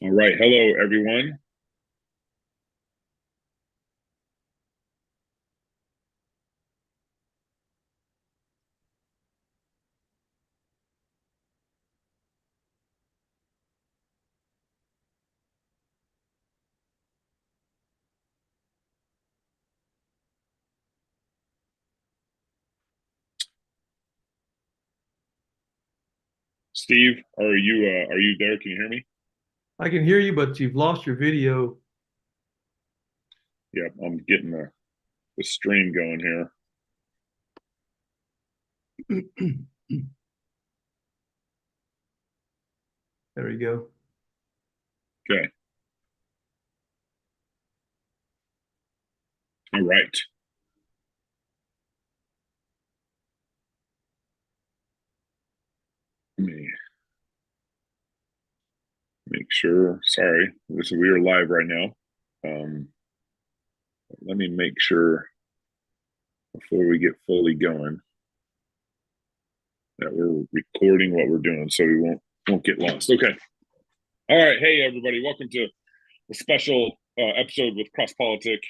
All right. Hello, everyone. Steve, are you there? Can you hear me? I can hear you, but you've lost your video. Yeah, I'm getting the stream going here. There you go. Okay. All right. Let me make sure. Sorry, we are live right now. Um, Let me make sure before we get fully going that we're recording what we're doing, so we won't get lost. Okay. All right. Hey, everybody. Welcome to a special episode with CrossPolitic.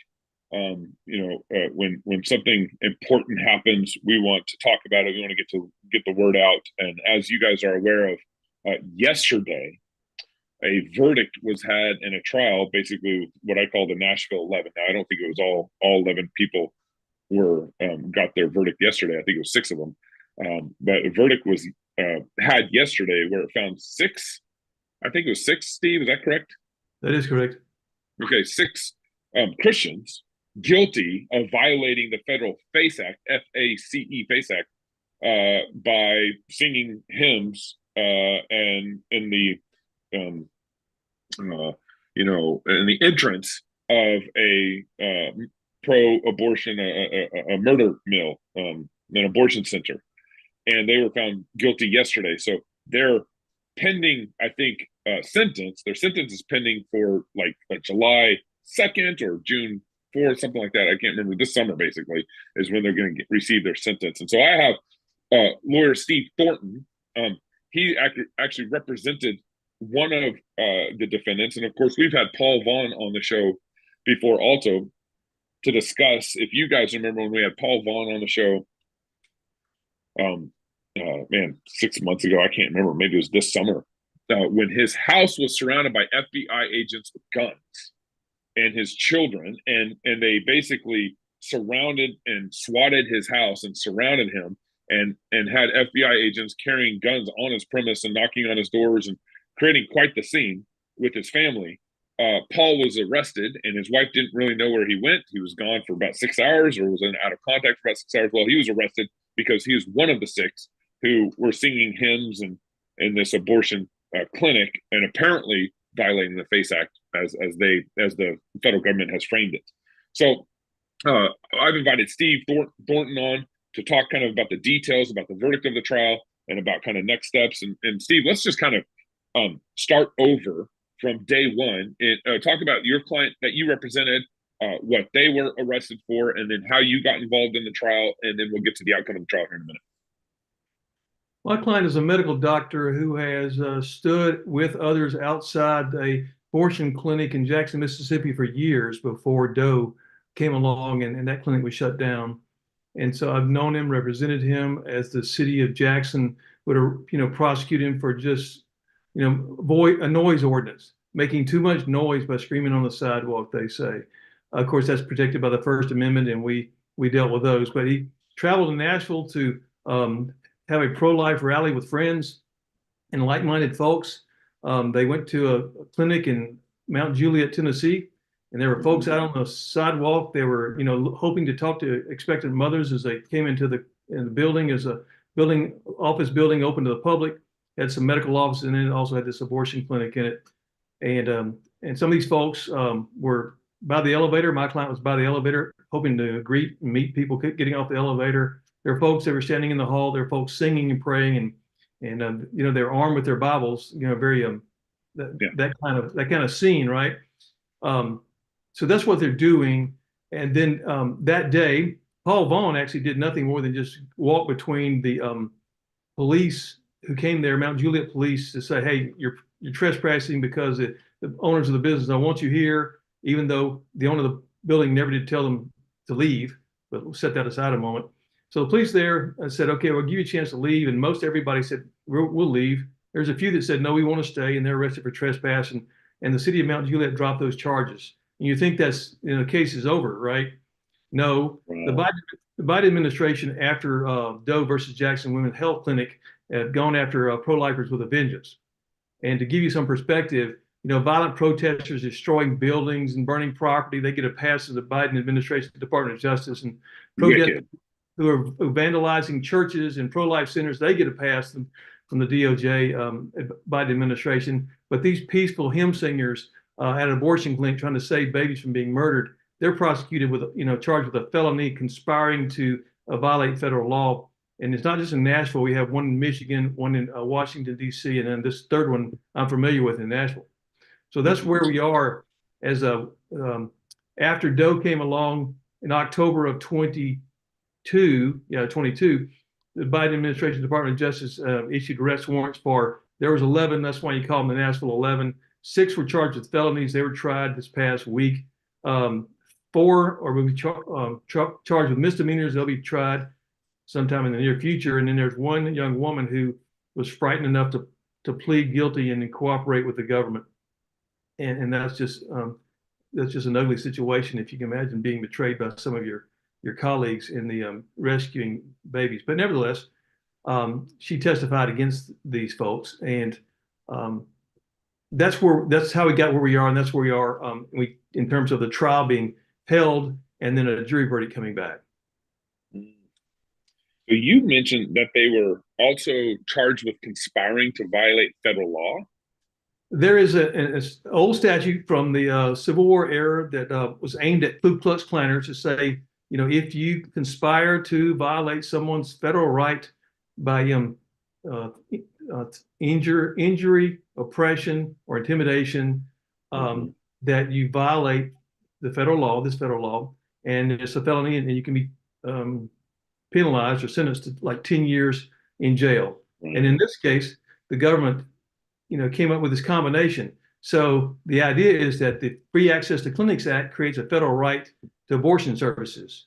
When something important happens, we want to talk about it. We want to get the word out. And as you guys are aware of, yesterday a verdict was had in a trial, basically what I call the Nashville 11. Now, I don't think it was all 11 people were got their verdict yesterday. I think it was six of them. But a verdict was had yesterday where it found six. I think it was six. Steve, is that correct? That is correct. Okay, six Christians guilty of violating the Federal FACE Act, FACE FACE Act, by singing hymns and in the um, in the entrance of a pro-abortion, a murder mill, an abortion center, and they were found guilty yesterday. So they're pending, I think, sentence. Their sentence is pending for like July 2nd or June 4th, something like that. I can't remember. This summer, basically, is when they're going to receive their sentence. And so I have lawyer Steve Thornton. He actually represented one of the defendants. And of course, we've had Paul Vaughn on the show before also to discuss. If you guys remember when we had Paul Vaughn on the show, um, man, 6 months ago, I can't remember. Maybe it was this summer, when his house was surrounded by FBI agents with guns and his children, and they basically surrounded and swatted his house and surrounded him, and had FBI agents carrying guns on his premise and knocking on his doors and creating quite the scene with his family. Paul was arrested, and his wife didn't really know where he went. He was gone for about 6 hours, or was out of contact for about 6 hours. Well, he was arrested because he was one of the six who were singing hymns and in this abortion clinic, and apparently violating the FACE Act as the federal government has framed it. So I've invited Steve Thornton on to talk kind of about the details about the verdict of the trial and about kind of next steps. And Steve, let's just kind of start over from day one and talk about your client that you represented, what they were arrested for, and then how you got involved in the trial, and then we'll get to the outcome of the trial here in a minute. My client is a medical doctor who has stood with others outside a abortion clinic in Jackson, Mississippi for years before Doe came along and that clinic was shut down. And so I've known him, represented him as the city of Jackson would, prosecute him for just, void a noise ordinance, making too much noise by screaming on the sidewalk, they say. Of course, that's protected by the First Amendment, and we dealt with those. But he traveled to Nashville to have a pro-life rally with friends and like-minded folks. They went to a clinic in Mount Juliet, Tennessee, and there were folks out on the sidewalk. They were, hoping to talk to expectant mothers as they came into in the building. As a office building open to the public, had some medical offices in it. Also had this abortion clinic in it, and some of these folks were by the elevator. My client was by the elevator, hoping to greet and meet people getting off the elevator. There were folks that were standing in the hall. There were folks singing and praying, and they're armed with their Bibles. Very Yeah. that kind of scene, right? Um, so that's what they're doing. And then that day, Paul Vaughn actually did nothing more than just walk between the police who came there, Mount Juliet police, to say, "Hey, you're trespassing because the owners of the business, I want you here, even though the owner of the building never did tell them to leave, but we'll set that aside a moment. So the police there said, okay, we'll give you a chance to leave. And most everybody said, we'll leave. There's a few that said, no, we want to stay. And they're arrested for trespass. And the city of Mount Juliet dropped those charges. And you think that's, the case is over, right? No, the Biden administration after Doe versus Jackson Women's Health Clinic had gone after pro-lifers with a vengeance. And to give you some perspective, violent protesters destroying buildings and burning property, they get a pass to the Biden administration, the Department of Justice, and protesters who are vandalizing churches and pro-life centers, they get a pass from the DOJ, Biden administration. But these peaceful hymn singers at an abortion clinic trying to save babies from being murdered, they're prosecuted with, charged with a felony conspiring to violate federal law. And it's not just in Nashville. We have one in Michigan, one in Washington, D.C., and then this third one I'm familiar with in Nashville. So that's where we are as after Doe came along in October of 22, the Biden administration, Department of Justice issued arrest warrants for, there was 11, that's why you call them the Nashville 11. 6 were charged with felonies. They were tried this past week. 4 will be charged with misdemeanors. They'll be tried sometime in the near future. And then there's one young woman who was frightened enough to plead guilty and cooperate with the government. And that's just an ugly situation, if you can imagine being betrayed by some of your colleagues in the rescuing babies. But nevertheless, she testified against these folks, and that's how we got where we are, and that's where we are in terms of the trial being held and then a jury verdict coming back. So you mentioned that they were also charged with conspiring to violate federal law. There is an old statute from the Civil War era that was aimed at Ku Klux Klanners to say, if you conspire to violate someone's federal right by injury, oppression, or intimidation, that you violate this federal law, and it's a felony, and you can be penalized or sentenced to like 10 years in jail. And in this case, the government came up with this combination. So the idea is that the Free Access to Clinics Act creates a federal right to abortion services.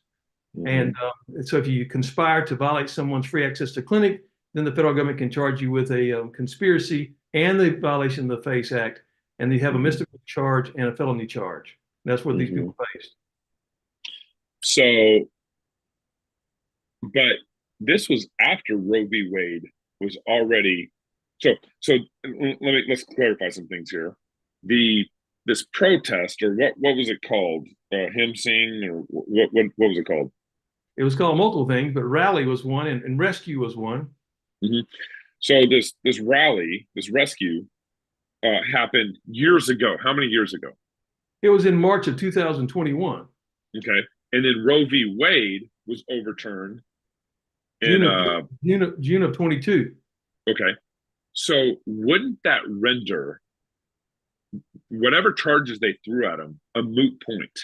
And so if you conspire to violate someone's free access to clinic, then the federal government can charge you with a conspiracy and the violation of the FACE Act. And you have a misdemeanor charge and a felony charge. That's what these people faced. So, but this was after Roe v. Wade was already. So let's clarify some things here. This protest, or what was it called? Hymn sing, or what was it called? It was called multiple things, but rally was one, and rescue was one. So this rally, this rescue, happened years ago. How many years ago? It was in March of 2021. Okay, and then Roe v. Wade was overturned in June of 22. Okay. So wouldn't that render whatever charges they threw at him a moot point?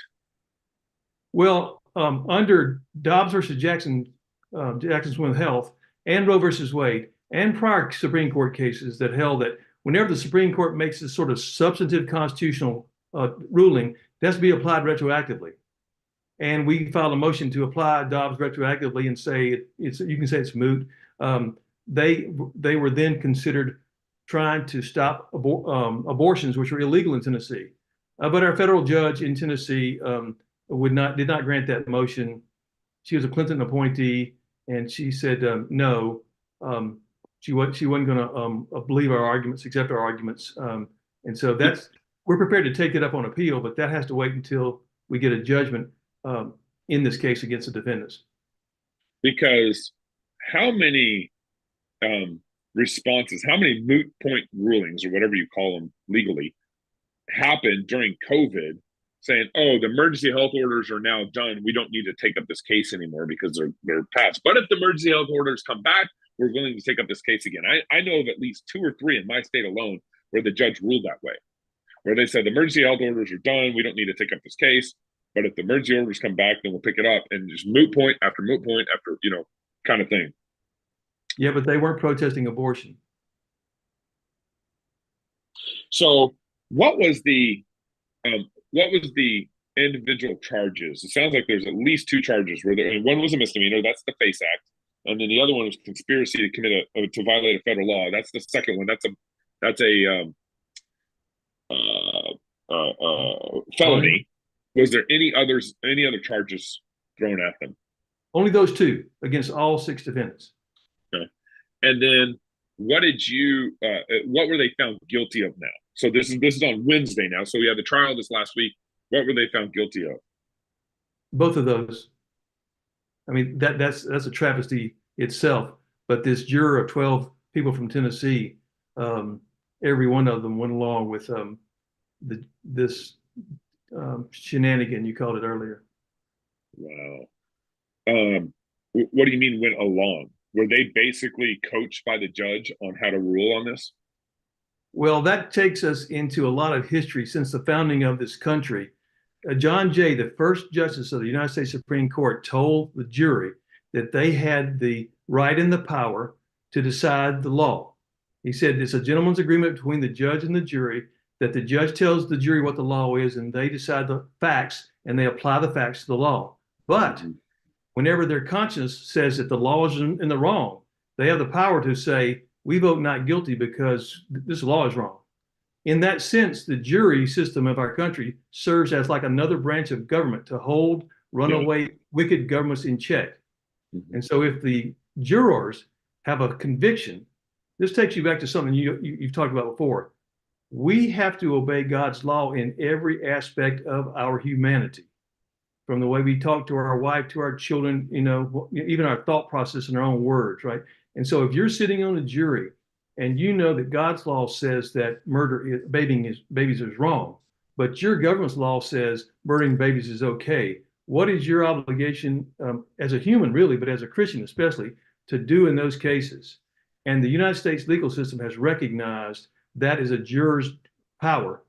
Well, under Dobbs versus Jackson's Women's Health and Roe versus Wade and prior Supreme Court cases that held that whenever the Supreme Court makes this sort of substantive constitutional ruling, it has to be applied retroactively. And we filed a motion to apply Dobbs retroactively and say you can say it's moot. They were then considered trying to stop abortions, which were illegal in Tennessee. But our federal judge in Tennessee did not grant that motion. She was a Clinton appointee, and she said no. She wasn't going to believe our arguments, accept our arguments, and so we're prepared to take it up on appeal, but that has to wait until we get a judgment in this case against the defendants. Because how many responses, how many moot point rulings, or whatever you call them legally, happened during COVID saying, oh, the emergency health orders are now done. We don't need to take up this case anymore because they're passed. But if the emergency health orders come back, we're willing to take up this case again. I know of at least 2 or 3 in my state alone where the judge ruled that way, where they said the emergency health orders are done. We don't need to take up this case. But if the emergency orders come back, then we'll pick it up, and just moot point after kind of thing. Yeah, but they weren't protesting abortion. So what was the individual charges? It sounds like there's at least two charges. Where there, and one was a misdemeanor, that's the FACE Act, and then the other one was conspiracy to commit to violate a federal law. That's the second one. That's a Felony. felony. Was there any other charges thrown at them? Only those two against all six defendants. Okay. And then what were they found guilty of now? So this is on Wednesday now. So we had the trial this last week. What were they found guilty of? Both of those. I mean, that's a travesty itself. But this juror of 12 people from Tennessee, every one of them went along with this shenanigan you called it earlier. Wow. What do you mean went along? Were they basically coached by the judge on how to rule on this? Well, that takes us into a lot of history since the founding of this country. John Jay, the first justice of the United States Supreme Court, told the jury that they had the right and the power to decide the law. He said it's a gentleman's agreement between the judge and the jury that the judge tells the jury what the law is and they decide the facts and they apply the facts to the law. But whenever their conscience says that the law is in the wrong, they have the power to say, we vote not guilty because this law is wrong. In that sense, the jury system of our country serves as like another branch of government to hold runaway wicked governments in check. And so if the jurors have a conviction, this takes you back to something you've talked about before. We have to obey God's law in every aspect of our humanity, from the way we talk to our wife, to our children, even our thought process and our own words, right? And so if you're sitting on a jury and you know that God's law says that babies is wrong, but your government's law says murdering babies is okay, what is your obligation as a human, really, but as a Christian especially, to do in those cases? And the United States legal system has recognized that is a juror's power,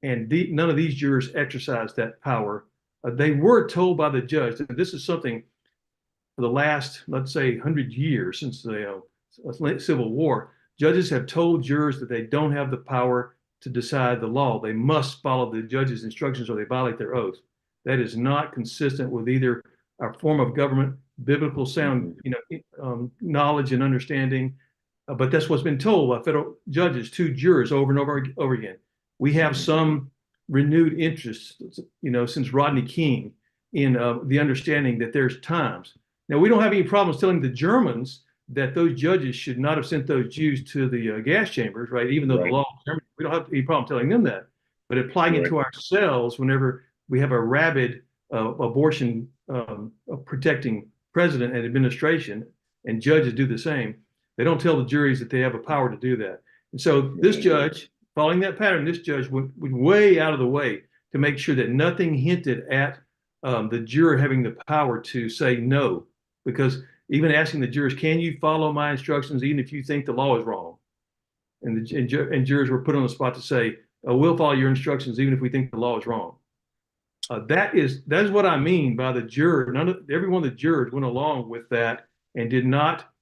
and none of these jurors exercise that power. They were told by the judge, and this is something for the last, let's say, 100 years since the Civil War, judges have told jurors that they don't have the power to decide the law. They must follow the judge's instructions or they violate their oath. That is not consistent with either our form of government, biblical sound, knowledge and understanding. But that's what's been told by federal judges to jurors over and over again. We have some renewed interest, since Rodney King in the understanding that there's times. Now, we don't have any problems telling the Germans that those judges should not have sent those Jews to the gas chambers, right? Even though the law, we don't have any problem telling them that. But applying it to ourselves whenever we have a rabid abortion protecting president and administration, and judges do the same, they don't tell the juries that they have a power to do that. And so this judge, following that pattern, this judge went way out of the way to make sure that nothing hinted at the juror having the power to say no, because even asking the jurors, can you follow my instructions even if you think the law is wrong? And jurors were put on the spot to say, we'll follow your instructions even if we think the law is wrong. That is what I mean by the juror. Every one of the jurors went along with that and did not,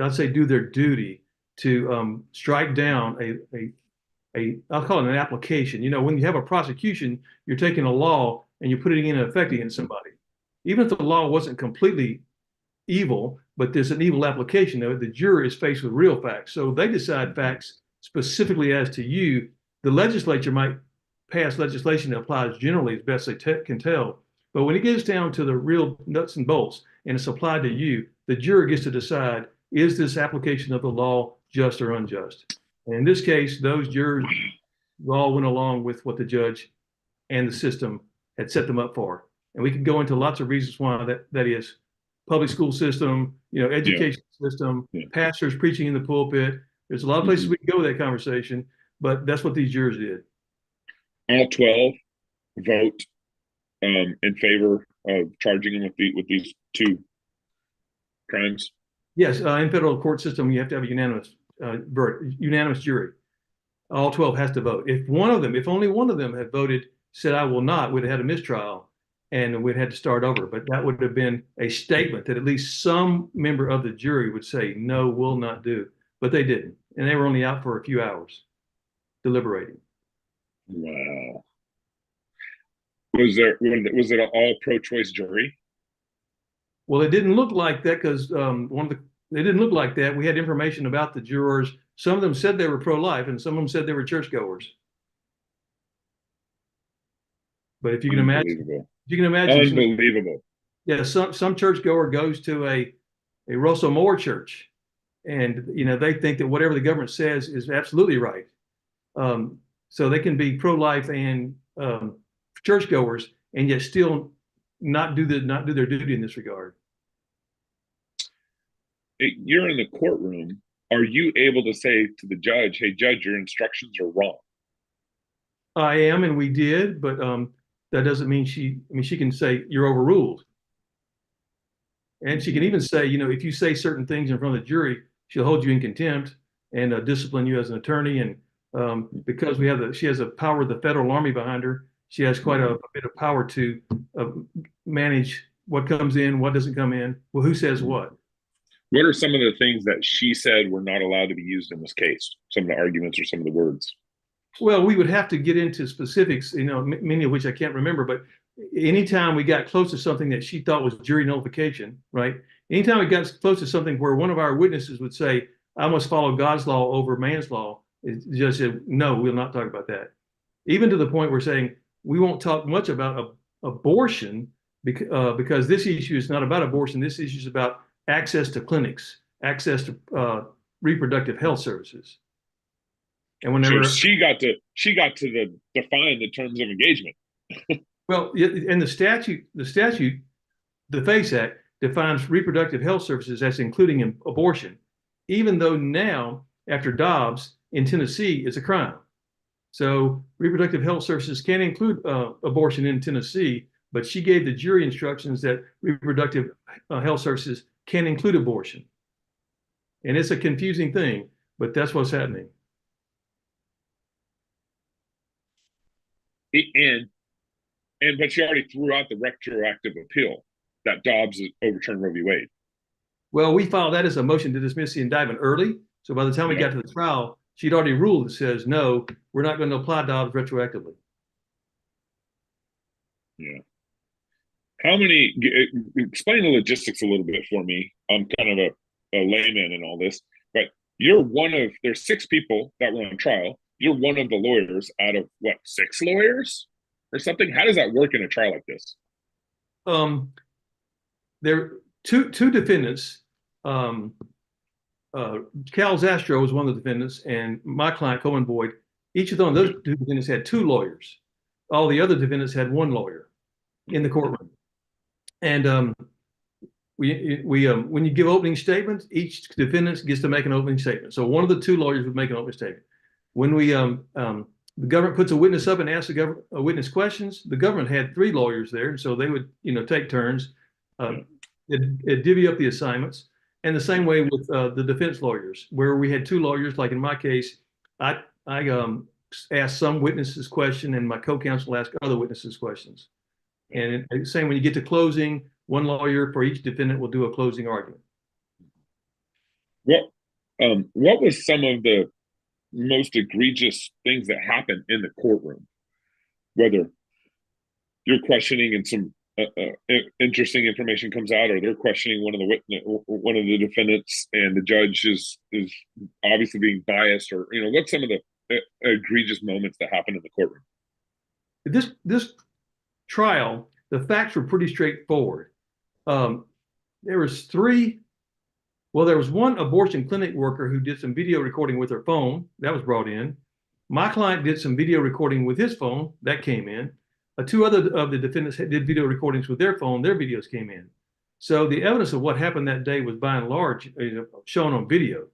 I'd say, do their duty to strike down I'll call it an application. When you have a prosecution, you're taking a law and you're putting it in effect against somebody. Even if the law wasn't completely evil, but there's an evil application of it, the juror is faced with real facts. So they decide facts specifically as to you. The legislature might pass legislation that applies generally as best they can tell. But when it gets down to the real nuts and bolts and it's applied to you, the juror gets to decide, is this application of the law just or unjust? And in this case, those jurors all went along with what the judge and the system had set them up for. And we could go into lots of reasons why that is. Public school system, education system, pastors preaching in the pulpit. There's a lot of places we can go with that conversation, but that's what these jurors did. All 12 vote in favor of charging him with these two crimes? Yes, in federal court system, you have to have a unanimous jury. All 12 has to vote. If only one of them had voted, said, I will not, we'd have had a mistrial and we'd had to start over. But that would have been a statement that at least some member of the jury would say, no, will not do. But they didn't. And they were only out for a few hours deliberating. Wow. Was it an all pro-choice jury? Well, it didn't look like that because they didn't look like that. We had information about the jurors. Some of them said they were pro-life, and some of them said they were churchgoers. But Unbelievable. if you can imagine, Unbelievable. yeah, some churchgoer goes to a Russell Moore church, and they think that whatever the government says is absolutely right. So they can be pro-life and churchgoers, and yet still not do their duty in this regard. You're in the courtroom. Are you able to say to the judge, "Hey, judge, your instructions are wrong"? I am, and we did, but that doesn't mean she can say you're overruled. And she can even say, if you say certain things in front of the jury, she'll hold you in contempt and discipline you as an attorney. And because she has a power of the federal army behind her, she has quite a bit of power to manage what comes in, what doesn't come in, well, who says what. What are some of the things that she said were not allowed to be used in this case? Some of the arguments or some of the words? Well, we would have to get into specifics, many of which I can't remember, but anytime we got close to something that she thought was jury nullification, right? Anytime we got close to something where one of our witnesses would say, I must follow God's law over man's law, the judge said, no, we'll not talk about that. Even to the point we're saying we won't talk much about abortion because this issue is not about abortion. This issue is about access to clinics, access to reproductive health services. And whenever she got to define the terms of engagement. Well, in the statute, the FACE Act defines reproductive health services as including abortion, even though now, after Dobbs in Tennessee, it's a crime. So reproductive health services can include abortion in Tennessee, but she gave the jury instructions that reproductive health services can include abortion. And it's a confusing thing, but that's what's happening. But she already threw out the retroactive appeal that Dobbs overturned Roe v. Wade. Well, we filed that as a motion to dismiss the indictment early. So by the time we got to the trial, she'd already ruled that says, no, we're not going to apply Dobbs retroactively. Yeah. Explain the logistics a little bit for me. I'm kind of a layman in all this, but there's 6 people that were on trial. You're one of the lawyers out of what, 6 lawyers or something? How does that work in a trial like this? There are two defendants. Cal Zastro was one of the defendants, and my client, Cohen Boyd. Each of those 2 defendants had 2 lawyers. All the other defendants had 1 lawyer in the courtroom. And when you give opening statements, each defendant gets to make an opening statement. So one of the 2 lawyers would make an opening statement. When the government puts a witness up and asks a witness questions, the government had 3 lawyers there, and so they would take turns. It divvy up the assignments, and the same way with the defense lawyers, where we had 2 lawyers. Like in my case, I asked some witnesses question, and my co-counsel asked other witnesses questions. And same when you get to closing, 1 lawyer for each defendant will do a closing argument. What was some of the most egregious things that happened in the courtroom? Whether you're questioning and some interesting information comes out, or they're questioning one of the defendants, and the judge is obviously being biased, or what's some of the egregious moments that happened in the courtroom? This trial, the facts were pretty straightforward. There was 3. Well, there was 1 abortion clinic worker who did some video recording with her phone. That was brought in. My client did some video recording with his phone. That came in. 2 other of the defendants did video recordings with their phone. Their videos came in. So the evidence of what happened that day was by and large shown on video.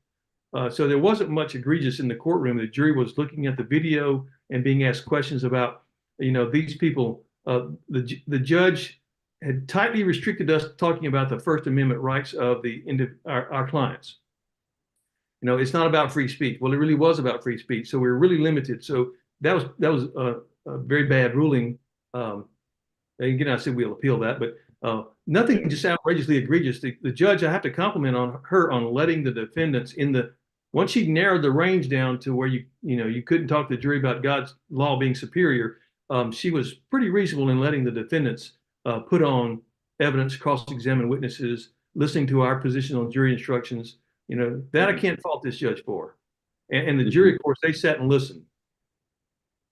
So there wasn't much egregious in the courtroom. The jury was looking at the video and being asked questions about, these people. The judge had tightly restricted us talking about the First Amendment rights of our clients. It's not about free speech. Well, it really was about free speech, so we were really limited. So that was a very bad ruling. Again, I said we'll appeal that, but nothing just outrageously egregious. The judge, I have to compliment on her on letting the defendants in the once she narrowed the range down to where you couldn't talk to the jury about God's law being superior, she was pretty reasonable in letting the defendants put on evidence, cross-examine witnesses, listening to our position on jury instructions. That I can't fault this judge for. And the jury, of course, they sat and listened.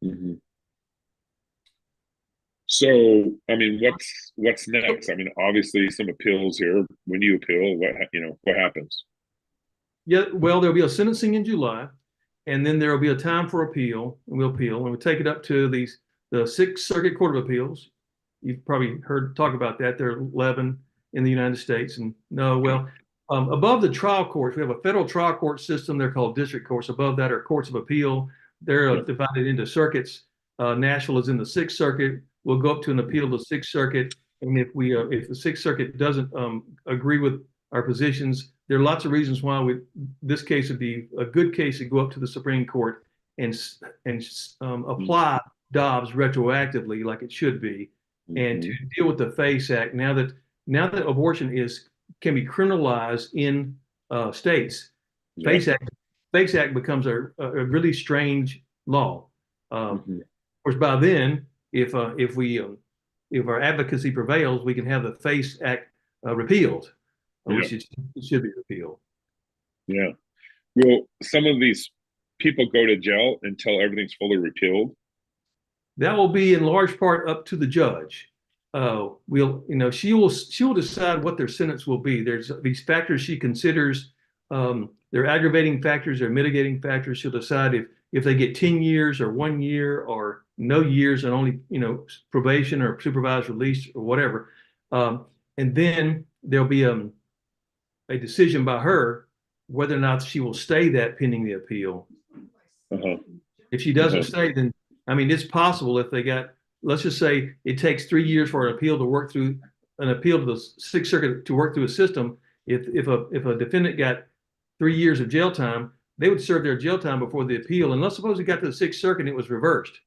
Mm-hmm. So, I mean, what's next? I mean, obviously, some appeals here. When you appeal, what happens? Yeah, well, there'll be a sentencing in July, and then there'll be a time for appeal, and we'll appeal, and we'll take it up to the Sixth Circuit Court of Appeals. You've probably heard talk about that. There are 11 in the United States, and no, well, above the trial courts, we have a federal trial court system. They're called district courts. Above that are courts of appeal. They're divided into circuits. Nashville is in the Sixth Circuit. We'll go up to an appeal to the Sixth Circuit, and if the Sixth Circuit doesn't agree with our positions, there are lots of reasons why this case would be a good case to go up to the Supreme Court and apply Dobbs retroactively like it should be, and to deal with the FACE Act now that abortion can be criminalized in states. FACE Act becomes a really strange law. Of course, by then, if our advocacy prevails, we can have the FACE Act repealed, which it should be repealed. Yeah. Will some of these people go to jail until everything's fully repealed? That will be in large part up to the judge. She will decide what their sentence will be. There's these factors she considers. They're aggravating factors, they're mitigating factors. She'll decide if they get 10 years or 1 year or no years and only probation or supervised release or whatever. And then there'll be a decision by her whether or not she will stay that pending the appeal. If she doesn't stay, then it's possible if they got, let's just say it takes 3 years for an appeal to the Sixth Circuit to work through a system. If a defendant got 3 years of jail time, they would serve their jail time before the appeal. And let's suppose it got to the Sixth Circuit and it was reversed.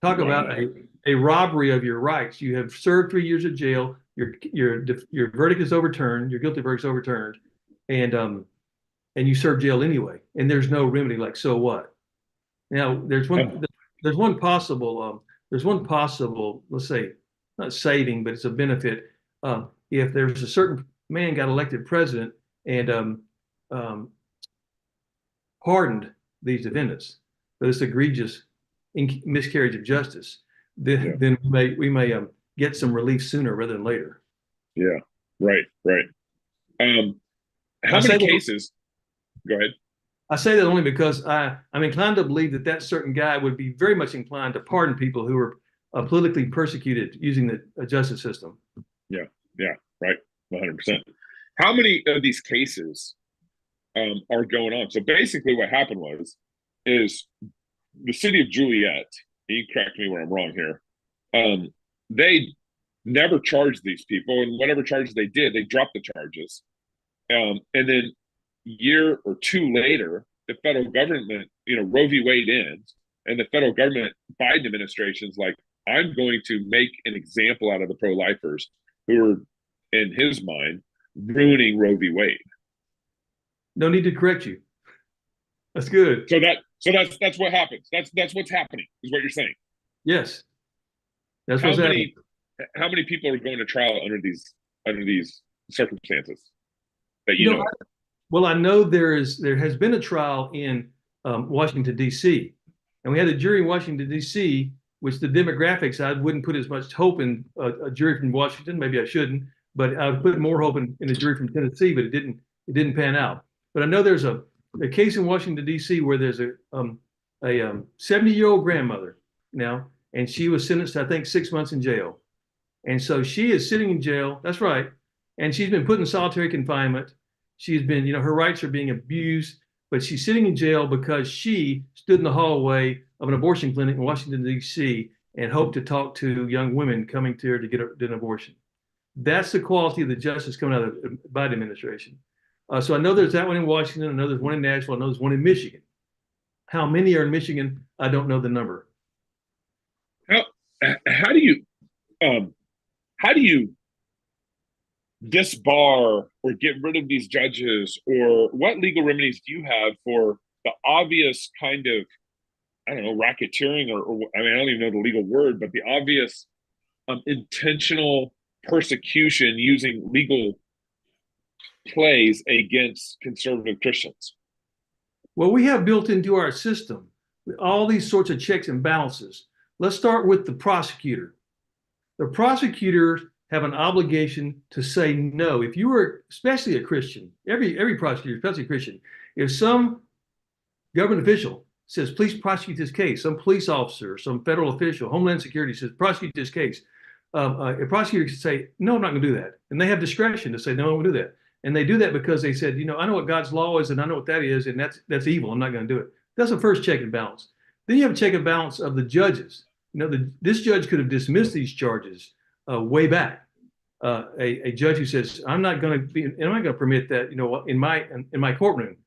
Talk about a robbery of your rights. You have served 3 years of jail. Your verdict is overturned. Your guilty verdict is overturned, and you serve jail anyway. And there's no remedy. Like, so what? Now there's one possible. Let's say, not saving, but it's a benefit. If there's a certain man got elected president and pardoned these defendants for this egregious miscarriage of justice, then we may get some relief sooner rather than later. Yeah, right. How many cases? Go ahead. I say that only because I'm inclined to believe that certain guy would be very much inclined to pardon people who are politically persecuted using the justice system. Yeah, right, 100%. How many of these cases are going on? So basically what happened is the city of Juliet, you can correct me where I'm wrong here, they never charged these people, and whatever charges they did, they dropped the charges. And then year or two later, the federal government, Roe v. Wade ends, and the federal government, Biden administration's like, I'm going to make an example out of the pro-lifers who are, in his mind, ruining Roe v. Wade. No need to correct you. That's good. So that's what happens. That's what's happening, is what you're saying. Yes. That's what's happening. How many people are going to trial under these circumstances that you know? Well, I know there has been a trial in Washington, D.C., and we had a jury in Washington, D.C., which the demographics, I wouldn't put as much hope in a jury from Washington. Maybe I shouldn't, but I would put more hope in a jury from Tennessee, but it didn't pan out. But I know there's a case in Washington, D.C., where there's a 70-year-old grandmother now, and she was sentenced to, I think, 6 months in jail. And so she is sitting in jail. That's right. And she's been put in solitary confinement. She's been, her rights are being abused, but she's sitting in jail because she stood in the hallway of an abortion clinic in Washington, D.C., and hoped to talk to young women coming to her to get an abortion. That's the quality of the justice coming out of the Biden administration. So I know there's that one in Washington. I know there's one in Nashville. I know there's one in Michigan. How many are in Michigan? I don't know the number. How do you disbar or get rid of these judges, or what legal remedies do you have for the obvious kind of, I don't know, racketeering, or I mean, I don't even know the legal word, but the obvious intentional persecution using legal plays against conservative Christians? Well, we have built into our system all these sorts of checks and balances. Let's start with the prosecutor. The prosecutors have an obligation to say no. If you are, especially a Christian, every prosecutor, especially a Christian, if some government official says, please prosecute this case, some police officer, some federal official, Homeland Security says, prosecute this case, a prosecutor can say, no, I'm not going to do that. And they have discretion to say, no, I won't do that. And they do that because they said, I know what God's law is and I know what that is, and that's evil. I'm not going to do it. That's the first check and balance. Then you have a check and balance of the judges. This judge could have dismissed these charges way back. A judge who says, I'm not going to permit that, in my courtroom.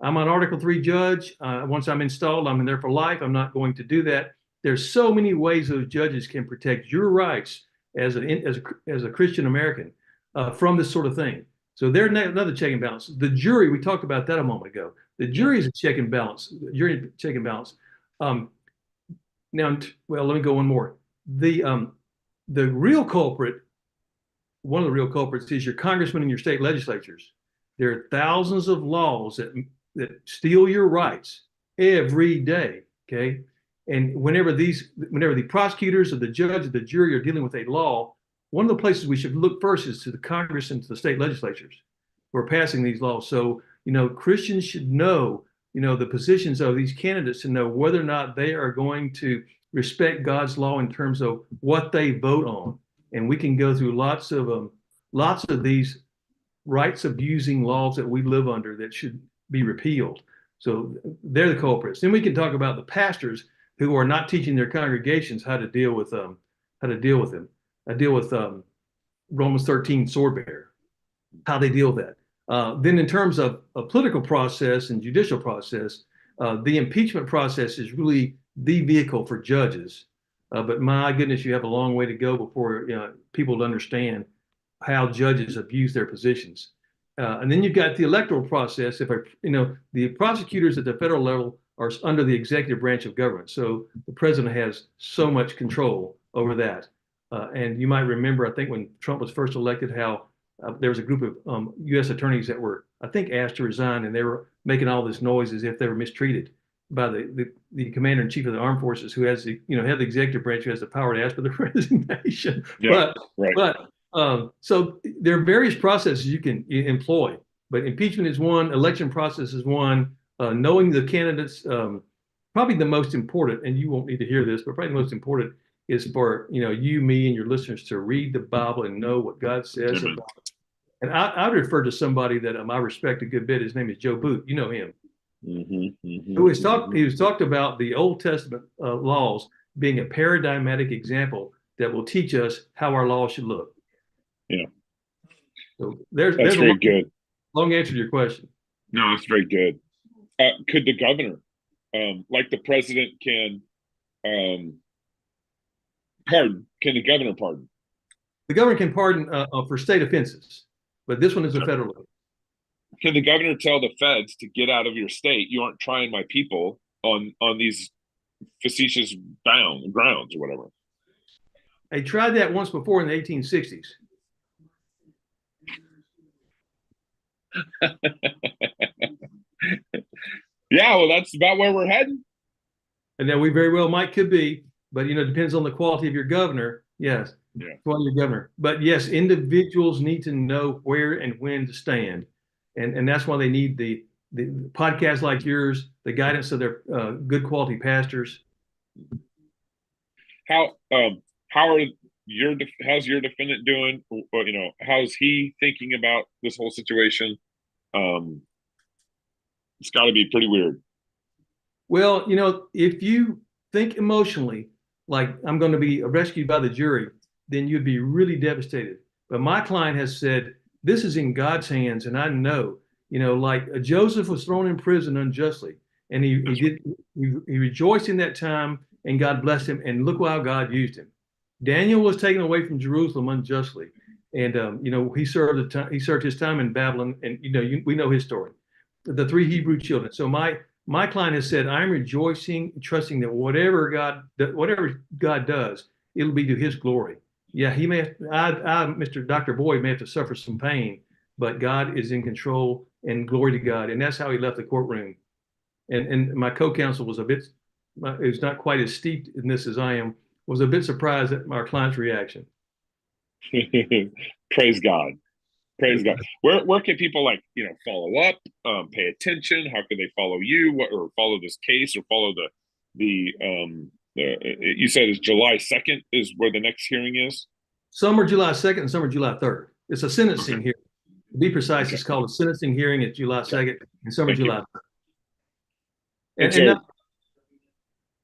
I'm an Article 3 judge. Once I'm installed, I'm in there for life. I'm not going to do that. There's so many ways those judges can protect your rights as a Christian American from this sort of thing. So they're another check and balance. The jury, we talked about that a moment ago. The jury is a check and balance. Jury check and balance. Now, well, let me go one more. The real culprit, one of the real culprits, is your congressmen and your state legislatures. There are thousands of laws that steal your rights every day. Okay, and whenever the prosecutors or the judge or the jury are dealing with a law, one of the places we should look first is to the Congress and to the state legislatures who are passing these laws. So, Christians should know, the positions of these candidates to know whether or not they are going to respect God's law in terms of what they vote on. And we can go through lots of these rights abusing laws that we live under that should be repealed. So they're the culprits. Then we can talk about the pastors who are not teaching their congregations how to deal with them. I deal with Romans 13 sword bearer, how they deal with that. Then in terms of a political process and judicial process, the impeachment process is really the vehicle for judges. But my goodness, you have a long way to go before people understand how judges abuse their positions. And then you've got the electoral process. The prosecutors at the federal level are under the executive branch of government. So the president has so much control over that. And you might remember, I think when Trump was first elected, how there was a group of U.S. attorneys that were, I think, asked to resign, and they were making all this noise as if they were mistreated by the commander in chief of the armed forces, who has the executive branch, who has the power to ask for the resignation. Yeah, right. So there are various processes you can employ, but impeachment is one, election process is one, knowing the candidates, probably the most important, and you won't need to hear this, but probably the most important is for you, me, and your listeners to read the Bible and know what God says about it. And I refer to somebody that I respect a good bit. His name is Joe Boot. You know him. He was talked about the Old Testament laws being a paradigmatic example that will teach us how our laws should look. Yeah. So there's very good. Long answer to your question. No, that's very good. Could the governor, like the president can pardon? Can the governor pardon? The governor can pardon for state offenses, but this one is a federal law. Can the governor tell the feds to get out of your state? You aren't trying my people on these facetious grounds or whatever. They tried that once before in the 1860s. Yeah, well, that's about where we're heading. And then we very well could be, but it depends on the quality of your governor. Yes, yeah. Quality of your governor. But yes, individuals need to know where and when to stand, and that's why they need the podcasts like yours, the guidance of their good quality pastors. How's your defendant doing? How's he thinking about this whole situation? It's got to be pretty weird. Well, if you think emotionally, like I'm going to be rescued by the jury, then you'd be really devastated. But my client has said, this is in God's hands, and I know, like Joseph was thrown in prison unjustly, and he rejoiced in that time, and God blessed him, and look how God used him. Daniel was taken away from Jerusalem unjustly, And he served his time in Babylon, and we know his story. The three Hebrew children. So my client has said, I'm rejoicing, trusting that whatever God does, it'll be to His glory. Yeah, he may, Mr. Dr. Boyd may have to suffer some pain, but God is in control, and glory to God. And that's how he left the courtroom. And my co-counsel is not quite as steeped in this as I am, was a bit surprised at our client's reaction. Praise God. Praise God. Where can people follow up, pay attention? How can they follow you, or follow this case, or follow you said it's July 2nd is where the next hearing is? Some are July 2nd and some are July 3rd. It's a sentencing Okay. hearing. To be precise, Okay. it's called a sentencing hearing at July 2nd and some are Thank you. July 3rd. And And so,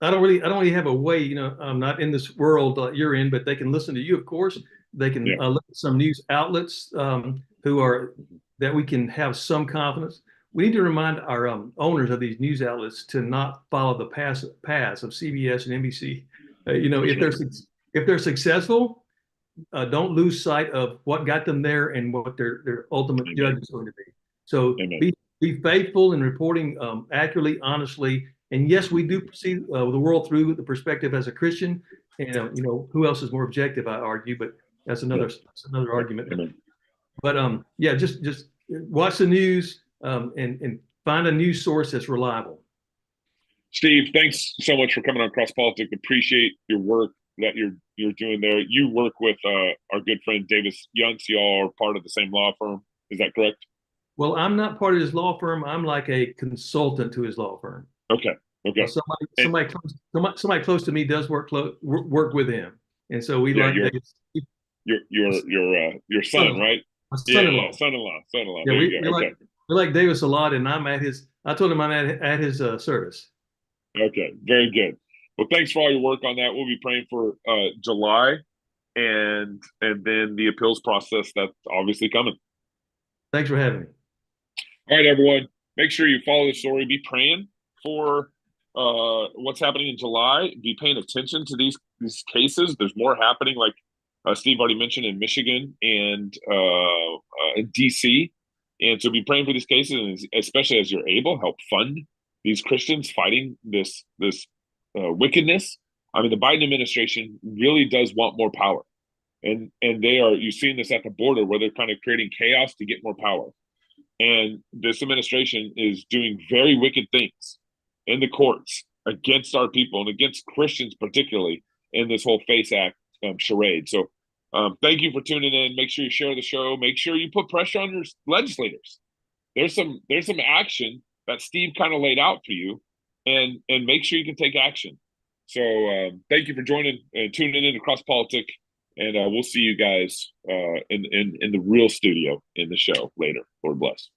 I don't really have a way, I'm not in this world you're in, but they can listen to you, of course. They can yeah. look at some news outlets that we can have some confidence. We need to remind our owners of these news outlets to not follow the paths of CBS and NBC. If they're successful, don't lose sight of what got them there and what their ultimate Amen. judge is going to be. So Amen. be faithful in reporting accurately, honestly. And yes, we do see the world through the perspective as a Christian. And who else is more objective? I argue, but that's another argument. Amen. But yeah, just watch the news and find a news source that's reliable. Steve, thanks so much for coming on CrossPolitic. Appreciate your work that you're doing there. You work with our good friend Davis Younts. Y'all are part of the same law firm. Is that correct? Well, I'm not part of his law firm. I'm like a consultant to his law firm. Okay. Okay. Somebody close to me does work with him, and so we like your son, right? my Yeah, son-in-law. son-in-law. Yeah, There you go. Okay. we like Davis a lot, and I'm at his. I told him I'm at his service. Okay. Very good. Well, thanks for all your work on that. We'll be praying for July and then the appeals process that's obviously coming. Thanks for having me. All right, everyone. Make sure you follow the story. Be praying for what's happening in July. Be paying attention to these cases. There's more happening, like Steve already mentioned, in Michigan and in DC. And so be praying for these cases, and especially as you're able, help fund these Christians fighting this wickedness. I mean, the Biden administration really does want more power, and you've seen this at the border where they're kind of creating chaos to get more power. And this administration is doing very wicked things in the courts against our people and against Christians, particularly in this whole FACE Act charade. So thank you for tuning in. Make sure you share the show. Make sure you put pressure on your legislators. There's some action that Steve kind of laid out for you, and make sure you can take action. So thank you for joining and tuning in to CrossPolitic. And we'll see you guys in the real studio in the show later. Lord bless.